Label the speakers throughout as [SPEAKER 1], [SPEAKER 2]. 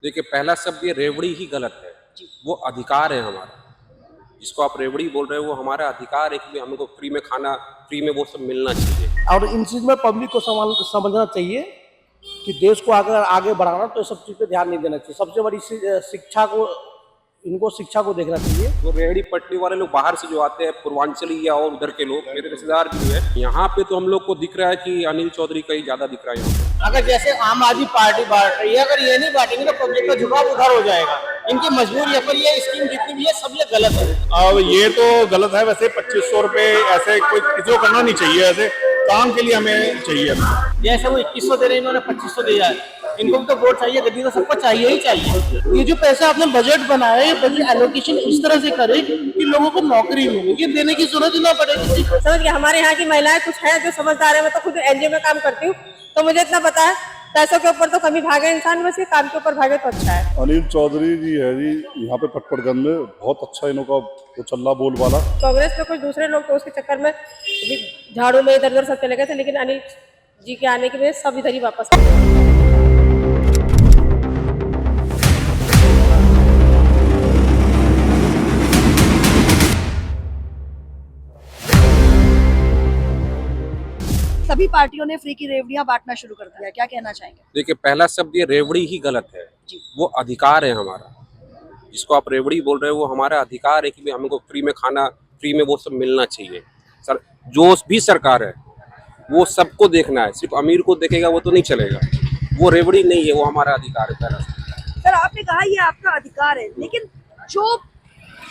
[SPEAKER 1] देखिए, पहला शब्द ये रेवड़ी ही गलत है। वो अधिकार है हमारा। जिसको आप रेवड़ी बोल रहे हो वो हमारा अधिकार है कि हमको फ्री में खाना, फ्री में वो सब मिलना चाहिए।
[SPEAKER 2] और इन चीज में पब्लिक को समझना चाहिए कि देश को अगर आगे बढ़ाना तो सब चीज पे ध्यान नहीं देना चाहिए। सबसे बड़ी शिक्षा को, इनको शिक्षा को देखना चाहिए।
[SPEAKER 1] वो रेहड़ी पटरी वाले लोग बाहर से जो आते हैं, पूर्वांचली या और उधर के लोग, मेरे रिश्तेदार भी है यहाँ पे, तो हम लोग को दिख रहा है कि अनिल चौधरी का ही ज्यादा दिख रहा है यहाँ पे।
[SPEAKER 3] अगर जैसे आम आदमी पार्टी बांट रही है, अगर ये नहीं बांटेंगे तो पब्लिक का झुकाव उधर हो जाएगा। इनकी मजबूरी है, पर ये स्कीम जितनी भी है सब ये गलत है।
[SPEAKER 4] अब ये तो गलत है। वैसे 2500 रुपए ऐसे कोई किसी को करना नहीं चाहिए। ऐसे काम के लिए हमें चाहिए।
[SPEAKER 3] जैसे वो 2100 दे रहे हैं, इन्होंने 2500 दिया है। इनको भी तो वोट चाहिए, गद्दी तो सबको चाहिए ही चाहिए।
[SPEAKER 5] ये जो पैसा आपने बजट बनाया है, ये बजट एलोकेशन इस तरह से करे कि लोगों को नौकरी मिले, ये देने की जरूरत ही ना पड़ेगी।
[SPEAKER 6] समझ गया। हमारे यहाँ की महिलाएं कुछ है जो समझदार है। मैं तो खुद एनजीओ में काम करती हूँ, तो मुझे इतना पता है पैसों के ऊपर तो कभी भागे इंसान, बस ये काम के ऊपर भागे तो अच्छा है।
[SPEAKER 7] अनिल चौधरी जी है जी, यहाँ पे पटपड़गंज में बहुत अच्छा इनका वो चल रहा बोलबाला।
[SPEAKER 6] कांग्रेस में कुछ दूसरे लोग तो उसके चक्कर में झाड़ू में इधर उधर सब चले गए थे, लेकिन अनिल जी के आने की वजह से सब इधर ही वापस आ गए।
[SPEAKER 8] सभी पार्टियों ने फ्री की रेवड़ियां बांटना शुरू कर दिया, क्या कहना चाहेंगे?
[SPEAKER 1] देखिए, पहला शब्द ये रेवड़ी ही गलत है। वो अधिकार है हमारा। जिसको आप रेवड़ी बोल रहे हो वो हमारा अधिकार है कि हमको फ्री में खाना, फ्री में वो सब मिलना चाहिए। सर, जो भी सरकार है वो सबको देखना है, सिर्फ अमीर को देखेगा वो तो नहीं चलेगा। वो रेवड़ी नहीं है, वो हमारा अधिकार है। पहला
[SPEAKER 8] सर, आपने कहा ये आपका अधिकार है, लेकिन जो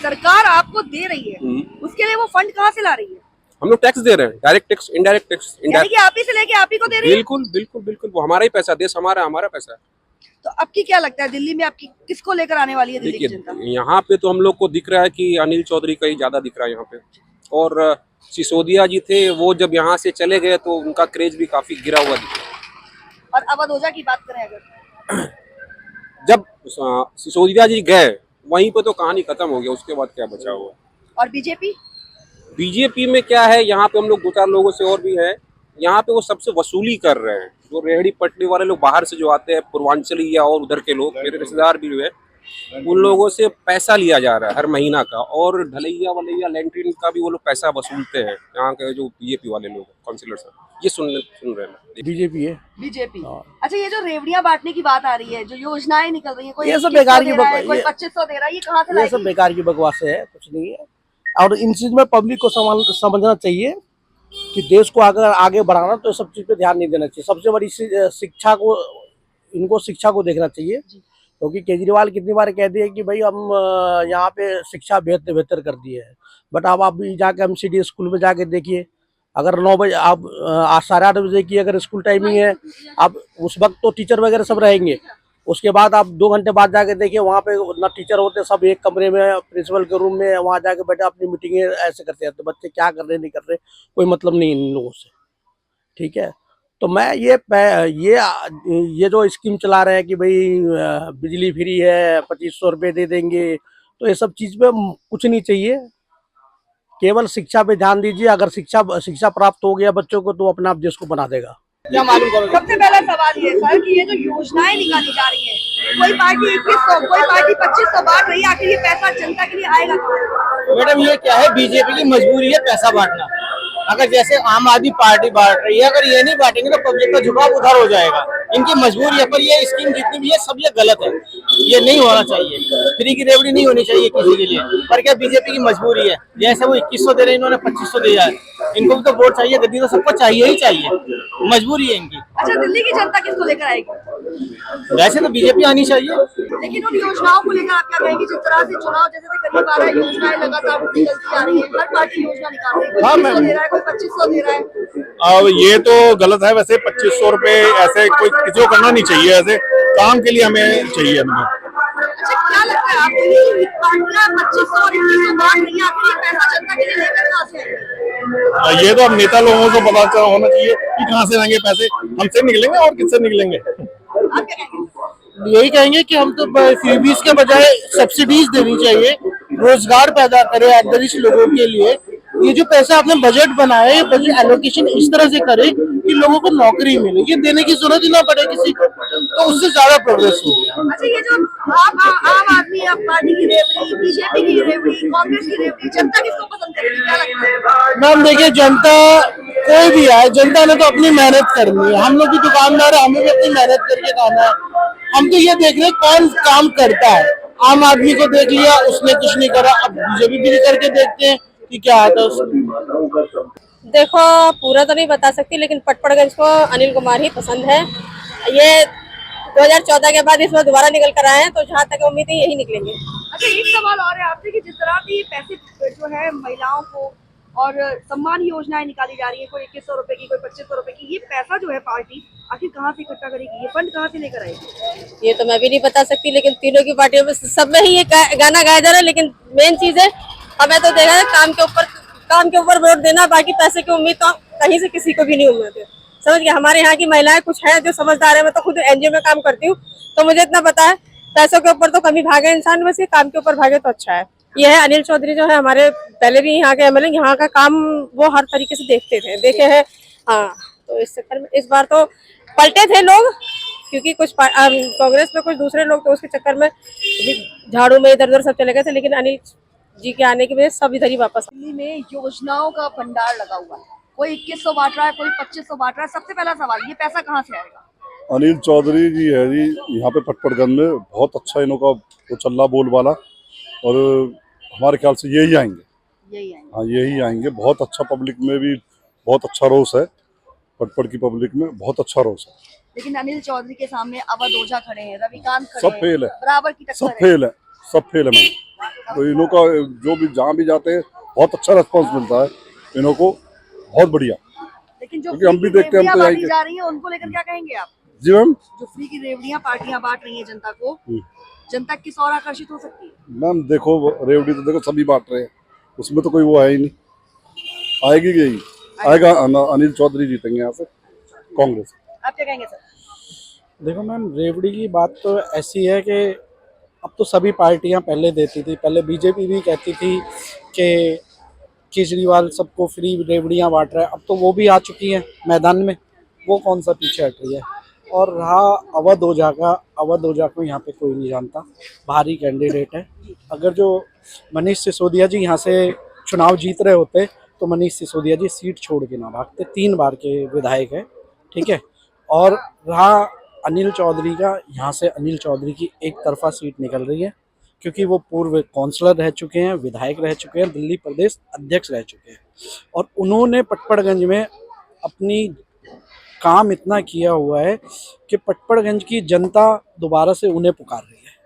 [SPEAKER 8] सरकार आपको दे रही है उसके लिए वो फंड कहाँ से ला रही है?
[SPEAKER 1] हम लोग टैक्स दे रहे हैं, डायरेक्ट टैक्स, इनडायरेक्ट टैक्स।
[SPEAKER 8] यानी कि आप ही से लेके आप ही को दे रही है?
[SPEAKER 1] बिल्कुल बिल्कुल बिल्कुल, वो हमारा ही पैसा, देश हमारा, हमारा पैसा है।
[SPEAKER 8] तो आपकी क्या लगता है दिल्ली में आपकी किसको लेकर आने वाली है दिल्ली की जनता?
[SPEAKER 1] यहाँ पे तो हम लोग को दिख रहा है कि अनिल चौधरी का ही ज्यादा दिख रहा है यहाँ पे। और सिसोदिया जी थे, वो जब यहाँ से चले गए तो उनका क्रेज भी काफी गिरा हुआ दिखा।
[SPEAKER 8] और अवध ओझा की बात करें अगर,
[SPEAKER 1] जब सिसोदिया जी गए वहीं पे तो कहानी खत्म हो गया, उसके बाद क्या बचा हुआ।
[SPEAKER 8] और बीजेपी
[SPEAKER 1] बीजेपी में क्या है, यहाँ पे हम लोग दो चार लोगों से और भी है, यहाँ पे वो सबसे वसूली कर रहे हैं। जो रेहड़ी पटरी वाले लोग बाहर से जो आते हैं, पूर्वांचली या और उधर के लोग, मेरे रिश्तेदार भी है, उन लोगों से पैसा लिया जा रहा है हर महीना का। और ढलैया वलैया लैंट्रिन का भी वो लोग पैसा वसूलते हैं, यहाँ के जो बीजेपी वाले लोग काउंसिलर साहब। ये सुन रहे हैं,
[SPEAKER 2] बीजेपी है।
[SPEAKER 8] बीजेपी। अच्छा, ये जो रेवड़ियां बांटने की बात आ रही है, जो योजनाएं निकल रही है, कोई
[SPEAKER 2] ये सब बेकार की बकवास,
[SPEAKER 8] कोई 2500 दे रहा है, ये कहाँ से
[SPEAKER 2] ये सब बेकार की बकवास है, कुछ नहीं है। और इन चीज में पब्लिक को समझना चाहिए कि देश को अगर आगे बढ़ाना तो सब चीज पे ध्यान नहीं देना चाहिए। सबसे बड़ी शिक्षा को, इनको शिक्षा को देखना चाहिए। क्योंकि केजरीवाल कितनी बार कह दिए कि भाई हम यहाँ पे शिक्षा बेहतर कर दी है, बट अब आप जाके MCD स्कूल में जाके देखिए, अगर 9 बजे आप 8:30 बजे की अगर स्कूल टाइमिंग है, आप उस वक्त तो टीचर वगैरह सब रहेंगे। उसके बाद आप 2 घंटे बाद जाके देखिए, वहाँ पे ना टीचर होते, सब एक कमरे में प्रिंसिपल के रूम में वहाँ जाके बैठे अपनी मीटिंगें ऐसे करते हैं। तो बच्चे क्या कर रहे नहीं कर रहे कोई मतलब नहीं इन लोगों से, ठीक है। तो मैं ये जो स्कीम चला रहे हैं कि भाई बिजली फ्री है, 2500 रुपये दे देंगे, तो ये सब चीज़ पे कुछ नहीं चाहिए। केवल शिक्षा पे ध्यान दीजिए। अगर शिक्षा प्राप्त हो गया बच्चों को तो अपने आप देश को बना देगा।
[SPEAKER 3] क्या मालूम करोगे?
[SPEAKER 8] सबसे पहला सवाल ये सर कि ये जो योजनाएं निकाली जा रही है, कोई पार्टी 2100, कोई पार्टी 2500 बांट रही है, आखिर ये पैसा जनता के लिए आएगा कहाँ?
[SPEAKER 3] मैडम, ये क्या है, बीजेपी की मजबूरी है पैसा बांटना। अगर जैसे आम आदमी पार्टी बांट रही है, अगर ये नहीं बांटेंगे तो पब्लिक का झुकाव उधर हो जाएगा। इनकी मजबूरी है, पर ये स्कीम जितनी भी है सब ये गलत है। ये नहीं होना चाहिए, फ्री की रेवड़ी नहीं होनी चाहिए किसी के लिए। पर क्या बीजेपी की मजबूरी है, जैसे वो 2100 दे रहे हैं, इन्होंने 2500 दिया है। इनको भी तो वोट चाहिए, गद्दी तो सबको चाहिए ही चाहिए, मजबूरी है इनकी।
[SPEAKER 8] अच्छा, दिल्ली की जनता किसको लेकर आएगी?
[SPEAKER 3] वैसे तो बीजेपी आनी चाहिए।
[SPEAKER 8] लेकिन उन योजनाओं को लेकर आप क्या कहेंगे? जिस तरह से चुनाव जैसे करीब आ रहा है, योजनाएं लगातार निकलती जा रही है, हर पार्टी योजना निकाल रही है, कोई 200 दे रहा है, कोई 2500 दे रहा है।
[SPEAKER 4] अब ये तो गलत है। वैसे 2500 रुपए ऐसे कोई किसी को करना नहीं चाहिए। ऐसे काम के लिए हमें चाहिए।
[SPEAKER 8] अच्छा, क्या लगता है आपको ये पार्टियां 2500 और 2100 बांट रही है, आखिर ये पैसा जनता के लिए लेकर कहाँ से आएंगे?
[SPEAKER 4] ये तो अब नेता लोगों को पता होना चाहिए कि कहाँ से आएंगे पैसे। हमसे निकलेंगे और किससे निकलेंगे?
[SPEAKER 8] आप क्या कहेंगे?
[SPEAKER 5] यही कहेंगे कि हम तो फ्रीबीज के बजाय सब्सिडीज देनी चाहिए, रोजगार पैदा करे एट लोगों के लिए। ये जो पैसा आपने बजट बनाया है, बजट एलोकेशन इस तरह से करे कि लोगों को नौकरी मिले, ये देने की जरूरत ही ना पड़े किसी को, तो उससे ज्यादा प्रोग्रेस होगी।
[SPEAKER 8] अच्छा, ये जो आम आदमी पार्टी की रेवड़ी, बीजेपी की रेवड़ी, कांग्रेस की रेवड़ी, जनता किसको पसंद करेगी, क्या लगता है?
[SPEAKER 5] मैम देखिए, जनता कोई भी आए, जनता ने तो अपनी मेहनत करनी है। हम लोग भी दुकानदार है, हमें भी अपनी मेहनत करके खाना है। हम तो ये देख रहे हैं कौन काम करता है। आम आदमी को देख लिया, उसने कुछ नहीं करा, अब बीजेपी भी करके देखते हैं कि क्या आता है उसमें।
[SPEAKER 6] देखो, पूरा तो नहीं बता सकती, लेकिन पटपड़गंज को अनिल कुमार ही पसंद है। ये 2014 के बाद इस बार दोबारा निकल कर आए हैं, तो जहाँ तक उम्मीद है यही निकलेंगे।
[SPEAKER 8] अच्छा, एक सवाल और है आपसे कि जिस तरह की पैसे जो है महिलाओं को और सम्मान योजनाएं निकाली जा रही है, कोई 2100 रुपए की, कोई 2500 रुपए की, ये पैसा जो है पार्टी आखिर कहाँ से इकट्ठा करेगी, ये फंड कहाँ से लेकर आएगी?
[SPEAKER 6] ये तो मैं भी नहीं बता सकती, लेकिन तीनों की पार्टियों में सब में ही ये गाना गाया जा रहा है। लेकिन मेन चीज है, हमें तो देखा है काम के ऊपर वोट देना, बाकी पैसे की उम्मीद तो कहीं से किसी को भी नहीं उम्मीद है। समझ गए? हमारे यहाँ की महिलाएं कुछ हैं जो समझदार है। मैं तो खुद एनजीओ में काम करती हूँ, तो मुझे इतना पता है, पैसों के ऊपर तो कमी भागे इंसान, बस ये काम के ऊपर भागे तो अच्छा है। ये है अनिल चौधरी जो है, हमारे पहले भी यहाँ के एमएलए, यहाँ का काम वो हर तरीके से देखे हैं। हाँ, तो इस चक्कर में इस बार तो पलटे थे लोग, क्योंकि कुछ कांग्रेस में कुछ दूसरे लोग तो उसके चक्कर में झाड़ू में इधर उधर सब चले गए थे, लेकिन अनिल जी के आने की वजह से सब इधर ही वापस।
[SPEAKER 8] दिल्ली में योजनाओं का भंडार लगा हुआ है, कोई 2100 बांट रहा है, कोई 2500 बांट रहा है। सबसे पहला सवाल, ये पैसा कहाँ से आएगा?
[SPEAKER 7] अनिल चौधरी जी है जी, यहाँ पे पटपड़गंज में बहुत अच्छा इनका वो चल रहा बोलबाला, और हमारे ख्याल से यही आएंगे। हाँ, यही आएंगे। बहुत अच्छा, पब्लिक में भी बहुत अच्छा रोष है, पटपड़ की पब्लिक में बहुत अच्छा रोष है।
[SPEAKER 8] लेकिन अनिल चौधरी के सामने अवध ओझा खड़े हैं, रविकांत खड़े
[SPEAKER 7] सब
[SPEAKER 8] हैं,
[SPEAKER 7] फेल है,
[SPEAKER 8] बराबर की
[SPEAKER 7] सब
[SPEAKER 8] टक्कर है।
[SPEAKER 7] फेल है मैम। तो इनका जो भी जहाँ भी जाते हैं बहुत अच्छा रिस्पॉन्स मिलता है इनको, बहुत बढ़िया।
[SPEAKER 8] लेकिन जो
[SPEAKER 7] क्योंकि हम भी देखते हैं, हम तो
[SPEAKER 8] बांटी जा रही है, उनको लेकर क्या कहेंगे आप?
[SPEAKER 7] जी मैम,
[SPEAKER 8] जो फ्री की रेवड़ियां पार्टियां बांट रही है जनता को, जनता किस और आकर्षित हो सकती है?
[SPEAKER 7] मैम देखो, रेवड़ी तो देखो सभी बांट रहे हैं, उसमें तो कोई वो है ही नहीं। आएगी यही आएगा, अनिल चौधरी जीतेंगे यहाँ से, कांग्रेस।
[SPEAKER 8] आप क्या कहेंगे सर?
[SPEAKER 2] देखो मैम, रेवड़ी की बात तो ऐसी है कि अब तो सभी पार्टियां पहले देती थी। पहले बीजेपी भी कहती थी कि केजरीवाल सबको फ्री रेवड़ियां बांट रहा है, अब तो वो भी आ चुकी हैं मैदान में, वो कौन सा पीछे हट रही है। और रहा अवध ओझा को यहाँ पे कोई नहीं जानता, भारी कैंडिडेट है। अगर जो मनीष सिसोदिया जी यहाँ से चुनाव जीत रहे होते तो मनीष सिसोदिया जी सीट छोड़ के ना भागते। 3 बार के विधायक है, ठीक है। और रहा अनिल चौधरी का, यहाँ से अनिल चौधरी की एक तरफा सीट निकल रही है, क्योंकि वो पूर्व काउंसलर रह चुके हैं, विधायक रह चुके हैं, दिल्ली प्रदेश अध्यक्ष रह चुके हैं, और उन्होंने पटपड़गंज में अपनी काम इतना किया हुआ है कि पटपड़गंज की जनता दोबारा से उन्हें पुकार रही है।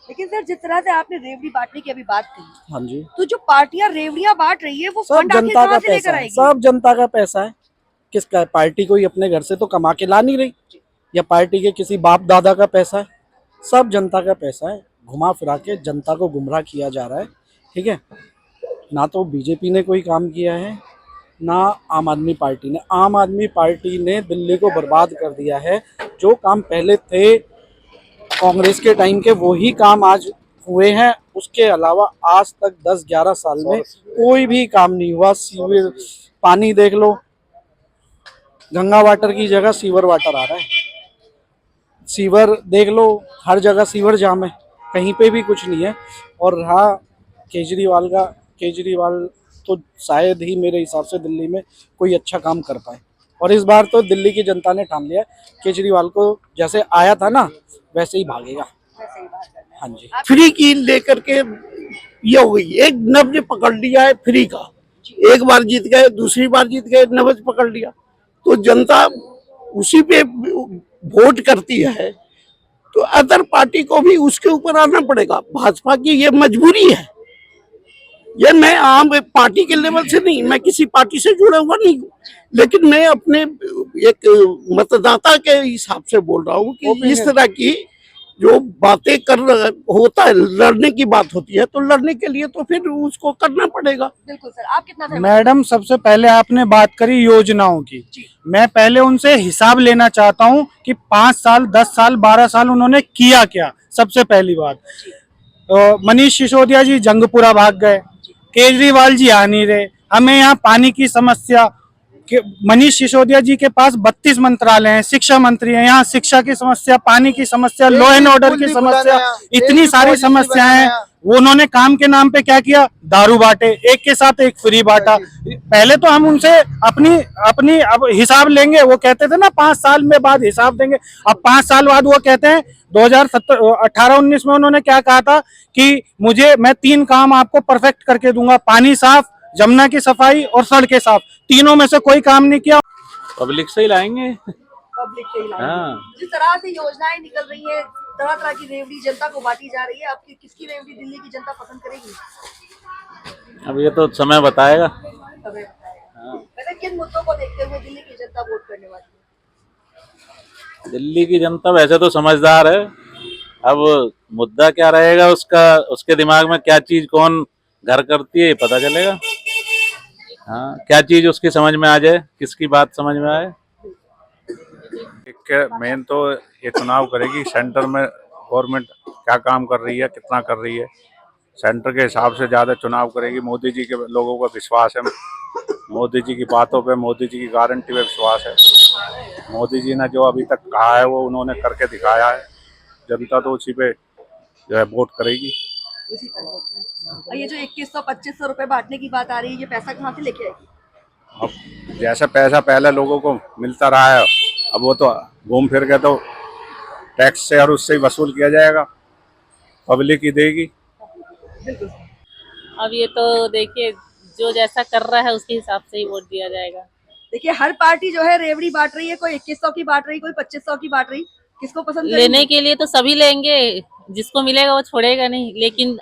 [SPEAKER 8] लेकिन सर, जिस तरह से आपने रेवड़ी बांटने की अभी बात कही,
[SPEAKER 2] हाँ जी,
[SPEAKER 8] तो जो पार्टियां रेवड़ियां बांट रही है, वो
[SPEAKER 2] सब
[SPEAKER 8] फंड आखिर
[SPEAKER 2] जनता का
[SPEAKER 8] कहाँ से लेकर
[SPEAKER 2] पैसा है,
[SPEAKER 8] आएगी?
[SPEAKER 2] सब जनता का पैसा है। किसका है? पार्टी कोई अपने घर से तो कमा के ला नहीं रही, या पार्टी के किसी बाप दादा का पैसा है, सब जनता का पैसा है। घुमा फिरा के जनता को गुमराह किया जा रहा है, ठीक है। ना तो बीजेपी ने कोई काम किया है, ना आम आदमी पार्टी ने। आम आदमी पार्टी ने दिल्ली को बर्बाद कर दिया है। जो काम पहले थे कांग्रेस के टाइम के, वही काम आज हुए हैं। उसके अलावा आज तक 10-11 साल में कोई भी काम नहीं हुआ। सीवर पानी देख लो, गंगा वाटर की जगह सीवर वाटर आ रहा है। सीवर देख लो, हर जगह सीवर जाम है, कहीं पे भी कुछ नहीं है। और रहा केजरीवाल तो शायद ही मेरे हिसाब से दिल्ली में कोई अच्छा काम कर पाए। और इस बार तो दिल्ली की जनता ने ठान लिया, केजरीवाल को जैसे आया था ना वैसे ही भागेगा। हाँ जी,
[SPEAKER 9] फ्री की लेकर के ये हो गई, एक नब्ज पकड़ लिया है फ्री का। एक बार जीत गए, दूसरी बार जीत गए, नब्ज पकड़ लिया, तो जनता उसी पे वोट करती है। तो अदर पार्टी को भी उसके ऊपर आना पड़ेगा। भाजपा की ये मजबूरी है। ये मैं आम पार्टी के लेवल से नहीं, मैं किसी पार्टी से जुड़ा हुआ नहीं हूँ, लेकिन मैं अपने एक मतदाता के हिसाब से बोल रहा हूँ कि इस तरह की जो बातें होता है, लड़ने की बात होती है, तो लड़ने के लिए तो फिर उसको करना पड़ेगा।
[SPEAKER 8] बिल्कुल सर, आप कितना सहमत?
[SPEAKER 10] मैडम, सबसे पहले आपने बात करी योजनाओं की, मैं पहले उनसे हिसाब लेना चाहता हूं कि 5 साल, 10 साल, 12 साल उन्होंने किया क्या। सबसे पहली बात, मनीष सिसोदिया जी जंगपुरा भाग गए, केजरीवाल जी आ नहीं रहे, हमें यहाँ पानी की समस्या, मनीष सिसोदिया जी के पास 32 मंत्रालय हैं, शिक्षा मंत्री हैं, यहाँ शिक्षा की समस्या, पानी की समस्या, लॉ एंड ऑर्डर की समस्या, इतनी सारी समस्याएं हैं। वो उन्होंने काम के नाम पे क्या किया, दारू बांटे, एक के साथ एक फ्री बांटा। पहले तो हम उनसे अपनी अब हिसाब लेंगे, वो कहते थे ना 5 साल में बाद हिसाब देंगे। अब 5 साल बाद वो कहते हैं 2018-19 में उन्होंने क्या कहा था कि मैं 3 काम आपको परफेक्ट करके दूंगा, पानी साफ, जमुना की सफाई और सड़कें साफ। तीनों में से कोई काम नहीं किया।
[SPEAKER 11] पब्लिक से ही लाएंगे।
[SPEAKER 8] पब्लिक के इलाके
[SPEAKER 11] हाँ।
[SPEAKER 8] जिस तरह से योजनाएं निकल रही है, तरह तरह की रेवड़ी जनता को बांटी जा रही है, आपकी किसकी रेवड़ी दिल्ली की जनता पसंद करेगी?
[SPEAKER 11] अब ये तो समय बताएगा।
[SPEAKER 8] समय बताएगा। वैसे किन मुद्दों को देखते हुए दिल्ली की जनता वोट करने वाली है?
[SPEAKER 11] दिल्ली की जनता वैसे तो समझदार है, अब मुद्दा क्या रहेगा उसका, उसके दिमाग में क्या चीज कौन घर करती है ये पता चलेगा। हाँ, क्या चीज उसकी समझ में आ जाए, किसकी बात समझ में आए।
[SPEAKER 4] मेन तो ये चुनाव करेगी सेंटर में गवर्नमेंट क्या काम कर रही है, कितना कर रही है, सेंटर के हिसाब से ज्यादा चुनाव करेगी। मोदी जी के लोगों का विश्वास है, मोदी जी की बातों पे, मोदी जी की गारंटी पे विश्वास है। मोदी जी ने जो अभी तक कहा है वो उन्होंने करके दिखाया है। जनता तो उसी पे जो है वोट करेगी।
[SPEAKER 8] उसी तरह। और ये जो 2100-2500 रुपए बांटने की बात आ रही है, ये पैसा कहाँ से लेके आएगी?
[SPEAKER 4] अब जैसा पैसा पहले लोगों को मिलता रहा है, अब वो तो घूम फिर के तो टैक्स से और उससे ही वसूल किया जाएगा, पब्लिक ही देगी।
[SPEAKER 6] अब ये तो देखिए जो जैसा कर रहा है उसके हिसाब से ही वोट दिया जाएगा।
[SPEAKER 8] देखिए हर पार्टी जो है रेवड़ी बांट रही है, कोई 2100 की बांट रही, कोई 2500 की बांट रही। किसको पसंद
[SPEAKER 6] लेने के लिए तो सभी लेंगे, जिसको मिलेगा वो छोड़ेगा नहीं, लेकिन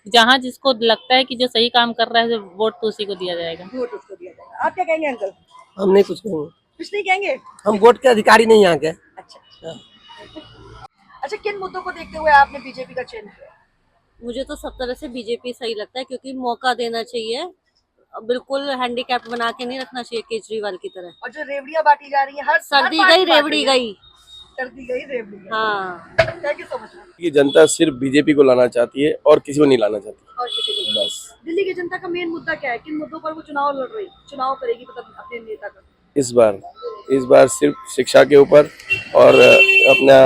[SPEAKER 6] जहाँ जिसको लगता है कि जो सही काम कर रहा है वोट तो उसी को दिया जाएगा।
[SPEAKER 8] वोट उसको दिया जाएगा। आप क्या कहेंगे अंकल?
[SPEAKER 2] हम नहीं कुछ कहेंगे,
[SPEAKER 8] कुछ नहीं कहेंगे,
[SPEAKER 2] हम वोट के अधिकारी नहीं यहाँ के।
[SPEAKER 8] अच्छा अच्छा, किन मुद्दों को देखते हुए आपने बीजेपी का चयन किया?
[SPEAKER 6] मुझे तो सब तरह से बीजेपी सही लगता है, क्योंकि मौका देना चाहिए, बिल्कुल हैंडीकैप बना के नहीं रखना चाहिए केजरीवाल की तरह।
[SPEAKER 8] और जो रेवड़ियां बांटी जा रही है, हर
[SPEAKER 6] सर्दी
[SPEAKER 8] हर
[SPEAKER 6] गई
[SPEAKER 8] पार्टी बांट
[SPEAKER 6] रेवड़ी
[SPEAKER 8] रही है।
[SPEAKER 6] गई।
[SPEAKER 8] सर्दी गई रेवड़ी गई।
[SPEAKER 6] हाँ,
[SPEAKER 8] थैंक यू सो मच।
[SPEAKER 12] कि जनता सिर्फ बीजेपी को लाना चाहती है और किसी को नहीं लाना चाहती।
[SPEAKER 8] और किसी को नहीं।
[SPEAKER 12] बस
[SPEAKER 8] दिल्ली की जनता का मेन मुद्दा क्या है? किन मुद्दों पर वो चुनाव लड़ रही, चुनाव करेगी, मतलब अपने नेता का?
[SPEAKER 12] इस बार सिर्फ शिक्षा के ऊपर और अपना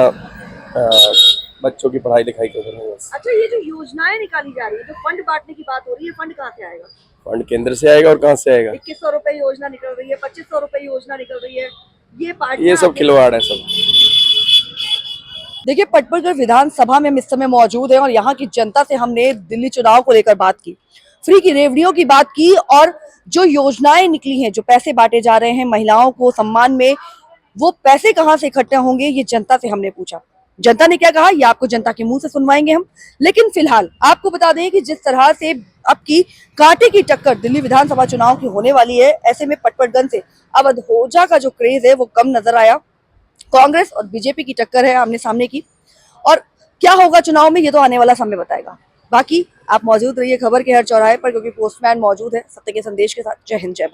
[SPEAKER 12] बच्चों की पढ़ाई लिखाई के ऊपर है बस।
[SPEAKER 8] अच्छा, ये जो योजनाएं निकाली जा रही है, जो फंड बांटने की बात हो रही है, फंड कहाँ से आएगा?
[SPEAKER 12] फंड केंद्र से आएगा और कहाँ से आएगा?
[SPEAKER 8] 2100 रुपए योजना निकल रही है, 2500 रुपए योजना निकल रही है, ये पार्टी
[SPEAKER 12] ये सब खिलवाड़ है सब।
[SPEAKER 8] देखिए पटपड़गढ़ विधानसभा में हम इस समय मौजूद है और यहाँ की जनता से हमने दिल्ली चुनाव को लेकर बात की, फ्री की रेवड़ियों की बात की और जो योजनाएं निकली हैं, जो पैसे बांटे जा रहे हैं महिलाओं को सम्मान में, वो पैसे कहाँ से इकट्ठे होंगे ये जनता से हमने पूछा। जनता ने क्या कहा ये आपको जनता के मुंह से सुनवाएंगे हम। लेकिन फिलहाल आपको बता दें कि जिस तरह से अब की कांटे की टक्कर दिल्ली विधानसभा चुनाव की होने वाली है, ऐसे में पटपड़गंज से अब अधोजा का जो क्रेज है वो कम नजर आया। कांग्रेस और बीजेपी की टक्कर है आमने सामने की, और क्या होगा चुनाव में ये तो आने वाला समय बताएगा। बाकी आप मौजूद रहिए खबर के हर चौराहे पर, क्योंकि पोस्टमैन मौजूद है सत्य के संदेश के साथ। जय हिंद, जय भारत।